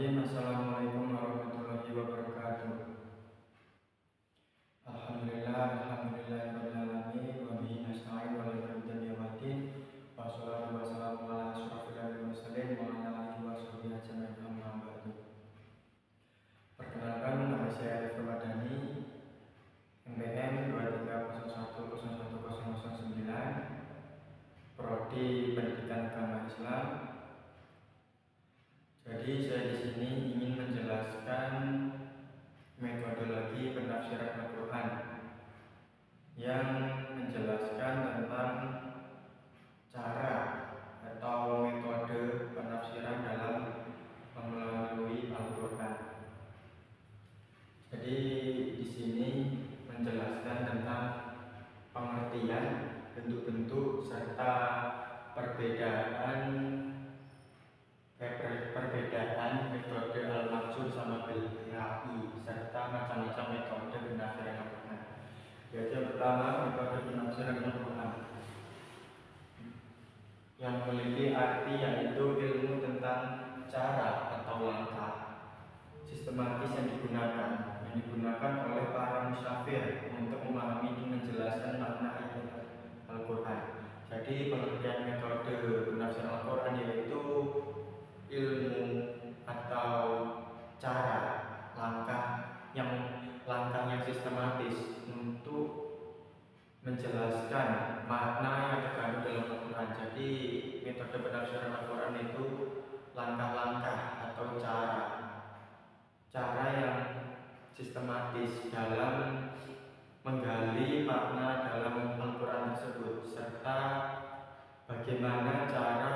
Bismillahirrahmanirrahim. Assalamualaikum warahmatullahi wabarakatuh. Alhamdulillahirabbil alamin wa bihi nasta'in wa la ilaha illa wassalatu wassalamu ala asyrofil mursalin wa ala alihi wa sahbihi ajmain amma ba'du. Perkenalkan, nama saya Arif Ramadhani, MPM 23010109, Prodi Pendidikan Agama Islam. Jadi saya di sini ingin menjelaskan metodologi penafsiran Al-Quran yang menjelaskan tentang cara atau metode penafsiran dalam melalui Al-Quran. Jadi di sini menjelaskan tentang pengertian, bentuk-bentuk serta perbedaan metode al-maksud sama bil-ra'i serta macam-macam metode penafsiran Al-Quran. Yaitu yang pertama, metode penafsiran Al-Quran yang memiliki arti yaitu ilmu tentang cara atau langkah sistematis yang digunakan oleh para musafir untuk memahami dan menjelaskan makna ayat Al-Quran. Jadi pengertian metode penafsiran Al-Quran yaitu ilmu atau cara langkah yang sistematis untuk menjelaskan makna yang terkandung dalam Al-Quran. Jadi metode penafsiran Al-Quran itu langkah-langkah atau cara yang sistematis dalam menggali makna dalam Al-Quran tersebut serta bagaimana cara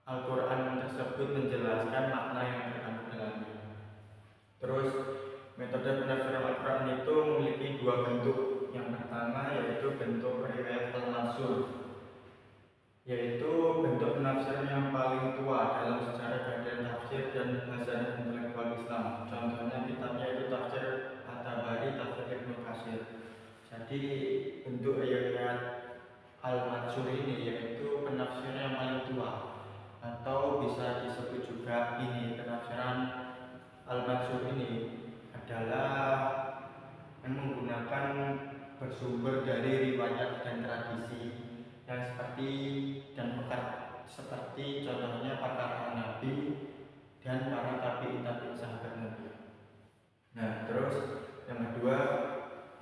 Al-Quran tersebut menjelaskan makna yang terkandung dalamnya. Terus metode penafsiran Al-Quran itu memiliki dua bentuk. Yang pertama yaitu bentuk riwayat al-mansur, yaitu bentuk penafsiran yang paling tua dalam sejarah kajian tafsir dan mazhab intelektual Islam. Contohnya kitabnya itu Tafsir At-Tabari, Tafsir Ibnu Katsir. Jadi bentuk riwayat al-mansur ini yaitu penafsiran yang paling tua, atau bisa disebut juga ini penafsiran al-mansur ini adalah yang menggunakan bersumber dari riwayat dan tradisi yang seperti contohnya para nabi dan para tabi'in sahabat Nabi. Nah, terus yang kedua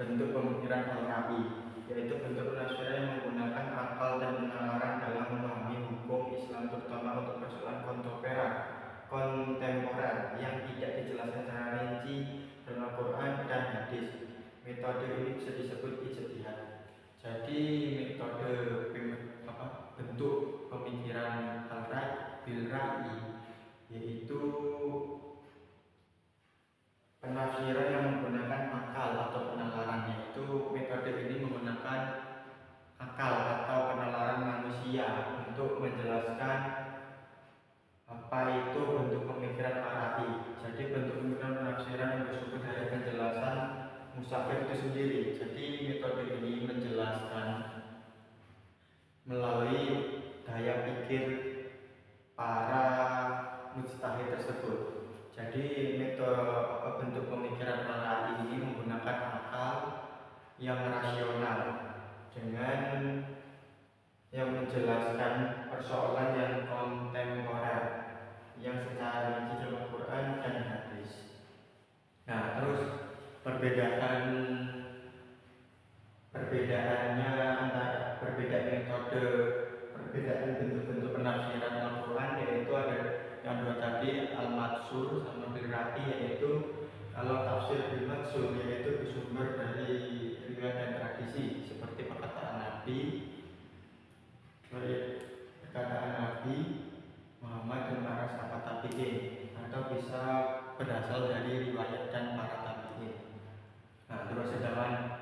bentuk pemikiran al-ra'i, yaitu bentuk penafsiran yang menggunakan akal dan penalaran dalam memahami hukum Islam, terutama untuk persoalan kontemporer yang tidak dijelaskan secara rinci dalam Al-Quran dan hadis. Metode ini bisa disebut ijtihad. Jadi metode bentuk pemikiran bil-ra'i yaitu penafsiran yang menggunakan akal atau penalaran, yaitu metode ini menggunakan akal atau penalaran manusia untuk menjelaskan apa itu bentuk pemikiran al-ra'i. Jadi bentuk pemikiran penafsiran yang bersumber dari penjelasan musafir itu sendiri. Jadi metode ini menjelaskan melalui daya pikir para mujtahid tersebut. Jadi metode bentuk pemikiran al-ra'i ini menggunakan akal yang rasional dengan yang menjelaskan persoalan yang kontemporer yang secara rinci dalam Al-Quran dan hadis. Nah, terus perbedaannya antara perbedaan bentuk-bentuk penafsiran Al-Quran yaitu ada yang dua tadi, al-maksur sama bil-ra'i, yaitu kalau tafsir bil-maksur yaitu bersumber dari riwayat dan tradisi seperti perkataan Nabi Muhammad dan para sahabat tabi'in, atau bisa berasal dari riwayat dan para tabi'in. Nah, terus sedangkan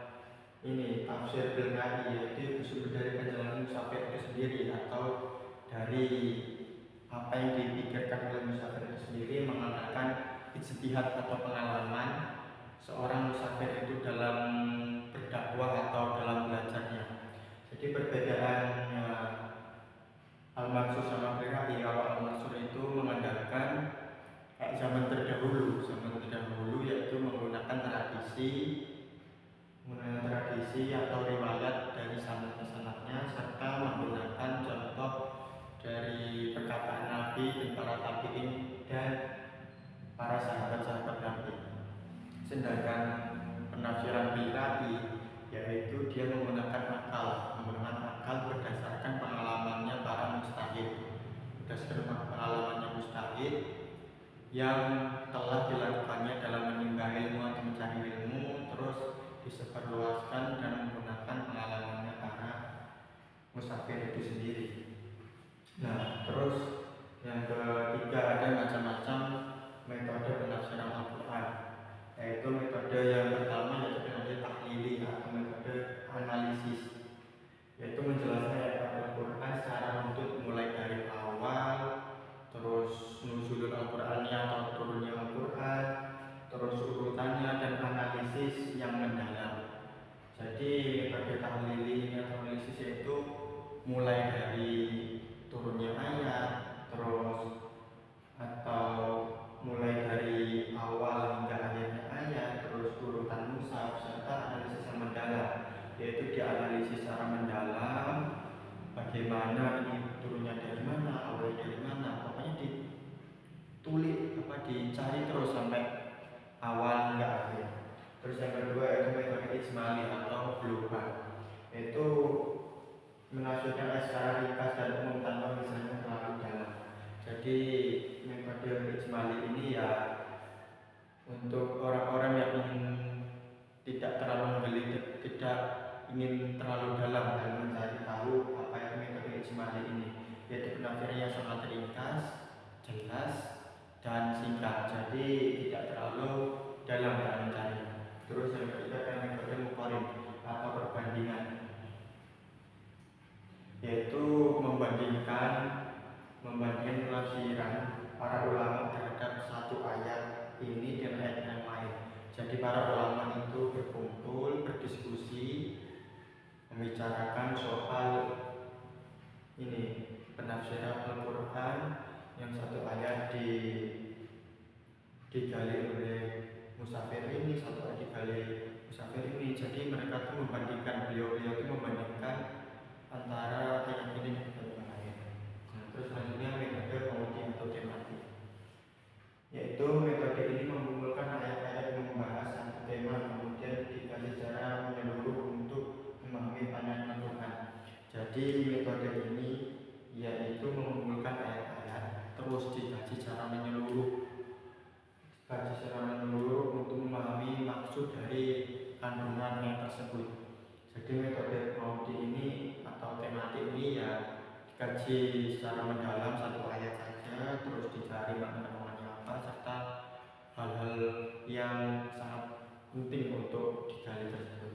ini tafsir bil-ra'i yaitu bersumber dari penjelasan musafir itu sendiri atau dari apa yang dipikirkan oleh musafir itu sendiri, mengatakan ijtihad atau pengalaman seorang musafir itu dalam berdakwah atau dalam belajarnya. Jadi perbedaannya al-maksur sama bil-ra'i, kalau al-maksur itu mengandalkan para tabi'in dan para sahabat-sahabat Nabi. Sedangkan penafsiran Biqai yaitu dia menggunakan akal berdasarkan pengalamannya para mujtahid, berdasarkan pengalamannya mujtahid yang telah dilakukannya dalam menimba ilmu atau mencari ilmu, terus disebarluaskan dan menggunakan pengalamannya para musafir itu sendiri. Nah, terus yang ketiga ada macam-macam metode penafsiran Al-Quran, yaitu metode yang pertama yaitu metode tahlili atau metode analisis, yaitu menjelaskan ayat Al-Quran secara runtut mulai dari awal, terus nuzulul Al-Qurannya atau turunnya Al-Quran, terus urutannya dan analisis yang mendalam. Jadi metode tahlili atau analisis itu mulai dari turunnya ayat, terus atau mulai dari awal hingga akhirnya ayat, terus urutan mushaf serta analisis yang mendalam, yaitu dianalisis secara mendalam bagaimana ini turunnya dari mana, awalnya dari mana, pokoknya ditulis dicari terus sampai awal hingga akhir. Terus yang kedua itu metode ijmali atau global, yaitu menafsirkan ayat secara ringkas dan umum tanpa misalnya terlalu dalam. Jadi metode ijmali ini ya untuk orang-orang yang tidak terlalu menggelitik, tidak ingin terlalu dalam dan mencari tahu apa itu metode ijmali ini, yaitu penafsirannya sangat ringkas, jelas dan singkat, jadi tidak terlalu dalam dalam mencari. Terus yang ketiga adalah metode muqarrin atau perbandingan, yaitu membandingkan penafsiran para ulama terhadap satu ayat ini dengan ayat yang lain. Jadi para ulama itu berkumpul, berdiskusi, membicarakan soal ini penafsiran Al-Quran yang satu ayat digali oleh musafir ini, satu ayat digali musafir ini. Jadi mereka tuh membandingkan, beliau itu membandingkan antara ayat ini dengan ayat yang lain. Nah, terus selanjutnya metode penguji atau tematik, yaitu metode ini mengumpulkan ayat-ayat yang membahas satu tema kemudian dikaji secara menyeluruh untuk memahami pandangan Tuhan. Jadi metode ini yaitu mengumpulkan ayat-ayat terus dikaji secara menyeluruh, untuk memahami maksud dari kandungan yang tersebut. Jadi metode penguji ini atau tematik ini ya dikaji secara mendalam satu ayat saja, terus dicari makna-maknanya apa serta hal-hal yang sangat penting untuk digali tersebut.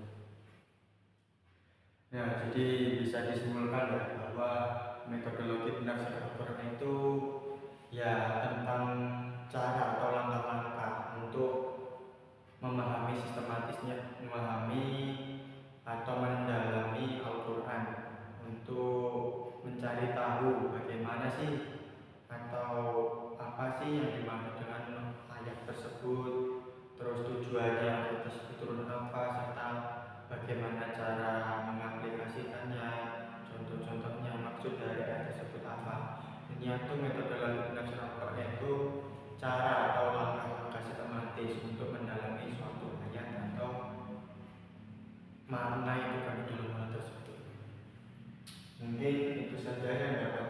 Nah, jadi bisa disimpulkan ya bahwa metodologi penafsiran Al-Quran itu ya tentang cara atau langkah-langkah untuk memahami sistematisnya, memahami atau mendalami Al-Quran, untuk mencari tahu bagaimana sih atau apa sih yang dimaksud dengan ayat tersebut, terus tujuannya ayat tersebut turun apa, serta bagaimana cara mengaplikasikannya, contoh-contohnya, maksud dari ayat tersebut apa. Ini itu metodologi penafsiran Al-Quran, itu cara atau langkah-langkah sistematis untuk mendalami suatu ayat atau makna yang dikandung dalam hal tersebut. Mungkin itu saja yang dapat